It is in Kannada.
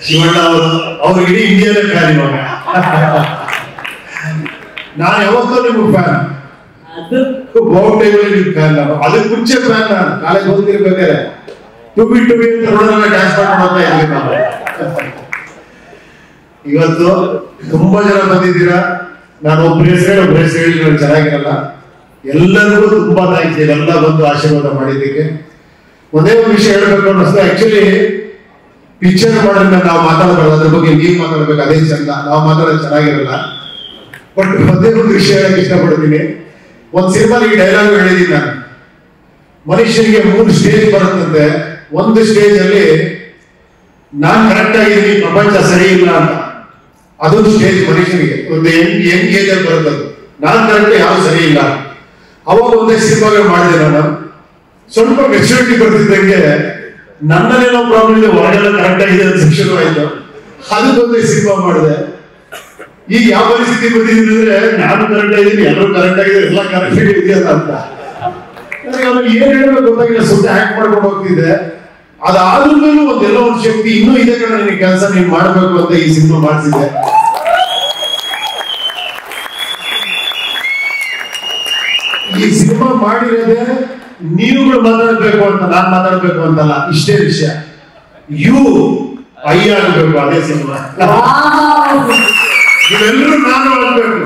ಶಿವಣ್ಣ ಅವರು ಇಡೀ ಇಂಡಿಯಾದ ಫ್ಯಾನ್ ಇವಾಗ. ನಾನು ಯಾವತ್ತೂ ನಿಮ್ಗೆ ಫ್ಯಾನ್, ಫ್ಯಾನ್. ಅದಕ್ಕೆ ಮುಂಚೆ ಫ್ಯಾನ್. ನಾನು ಕಾಲೇಜ್ ಓದ್ತಿರ್ಬೇಕಾದ್ರೆ ಟುಬಿ ಟುಬಿ ಅಂತ ರೋಡನ್ನ ಡ್ಯಾನ್ಸ್ ಮಾಡ್ಕೊಂಡು ಇರ್ಲಿ ನಾವು. ಇವತ್ತು ತುಂಬಾ ಜನ ಬಂದಿದ್ದೀರಾ. ನಾನು ಒಬ್ಬರ ಹೆಸರು ಹೇಳಿ ಚೆನ್ನಾಗಿರಲ್ಲ. ಎಲ್ಲರಿಗೂ ತುಂಬಾ ಥ್ಯಾಂಕ್ಸ್ ಎಲ್ಲ ಬಂದು ಆಶೀರ್ವಾದ ಮಾಡಿದ್ದಕ್ಕೆ. ಒಂದೇ ಒಂದು ವಿಷಯ ಹೇಳ್ಬೇಕು ಅನ್ನಿಸ್ತು. ಆಕ್ಚುಲಿ ಪಿಕ್ಚರ್ ಮಾಡೋದನ್ನ ನಾವು ಮಾತಾಡಬಾರ್ದು, ಅದ್ರ ಬಗ್ಗೆ ನೀವು ಮಾತಾಡ್ಬೇಕು, ಅದೇ ಚಂದ. ನಾವು ಮಾತಾಡೋದು ಚೆನ್ನಾಗಿರಲ್ಲ. ಬಟ್ ಒಂದೇ ಒಂದು ವಿಷಯ ಹೇಳಕ್ ಇಷ್ಟಪಡ್ತೀನಿ. ಒಂದ್ ಸಿನಿಮಾಲಿಗೆ ಡೈಲಾಗ್ ಹೇಳಿದೀನಿ ನಾನು. ಮನುಷ್ಯನಿಗೆ 3 ಸ್ಟೇಜ್ ಬರುತ್ತಂತೆ. ಒಂದು ಸ್ಟೇಜ್ ಅಲ್ಲಿ ನಾನ್ ಕರೆಕ್ಟ್ ಆಗಿದ್ದೀನಿ, ಪ್ರಪಂಚ ಸರಿ ಇಲ್ಲ ಅಂತ. ಅದೊಂದು ಸ್ಟೇಜ್ ಮನುಷ್ಯನಿಗೆ. ಒಂದು ಯಂಗ್ ಏಜ್ ಅಲ್ಲಿ ಬರುತ್ತದು, ನಾನ್ ಕರೆಕ್ಟ್ ಯಾವ್ದು ಸರಿ ಇಲ್ಲ. ಅವಾಗ ಒಂದೇ ಸಿನಿಮಾಗಳು ಮಾಡಿದೆ ನಾನು. ಸ್ವಲ್ಪ ಮೆಚುರಿಟಿ ಬರ್ತಿದ್ದಂಗೆ ನನ್ನಲ್ಲೇನೋ ಪ್ರಾಬ್ಲಮ್ ಇದೆ, ಹೊರಗೆಲ್ಲ ಕರೆಕ್ಟ್ ಆಗಿದೆ ಅಂತ ಶುರುವಾಯ್ತು. ಅದಕ್ಕೊಂದೇ ಸಿನಿಮಾ ಮಾಡಿದೆ. ಈಗ ಯಾವ ಪರಿಸ್ಥಿತಿ ಬಂದಿದ್ದೀನಿ ಅಂದ್ರೆ, ನಾನು ಕರೆಕ್ಟ್ ಆಗಿದ್ದೀನಿ, ಎಲ್ಲರೂ ಕರೆಕ್ಟ್ ಆಗಿದೆ, ಎಲ್ಲ ಕರೆಕ್ಟ್ ಇದೆಯಲ್ಲ ಅಂತ. ನನಗೆ ಅವ್ರಿಗೆ ಏನ್ ಹೇಳ್ಬೇಕು ಗೊತ್ತಾಗಿಲ್ಲ. ಸುಮ್ಮನೆ ಆಕ್ಟ್ ಮಾಡ್ಕೊಂಡು ಹೋಗ್ತಿದ್ದೆ. ಅದಾದ್ರೂ ಒಂದೆಲ್ಲ ಒಂದು ಶಕ್ತಿ ಇನ್ನೂ ಇದೆ ಕಣ, ನಿನಗೆ ಕೆಲಸ ನೀನ್ ಮಾಡ್ಬೇಕು ಅಂತ ಈ ಸಿನಿಮಾ ಮಾಡಿಸಿದ್ದೆ. ಈ ಸಿನಿಮಾ ಮಾಡಿರೋದೇ ನೀವುಗಳು ಮಾತಾಡ್ಬೇಕು ಅಂತ, ನಾನ್ ಮಾತಾಡ್ಬೇಕು ಅಂತಲ್ಲ. ಇಷ್ಟೇ ವಿಷಯ. ಯು ಐ ಆಗ್ಬೇಕು, ಅದೇ ಸಿನಿಮಾ. ಇವೆಲ್ಲರೂ ನಾನು ಆಗ್ಬೇಕು.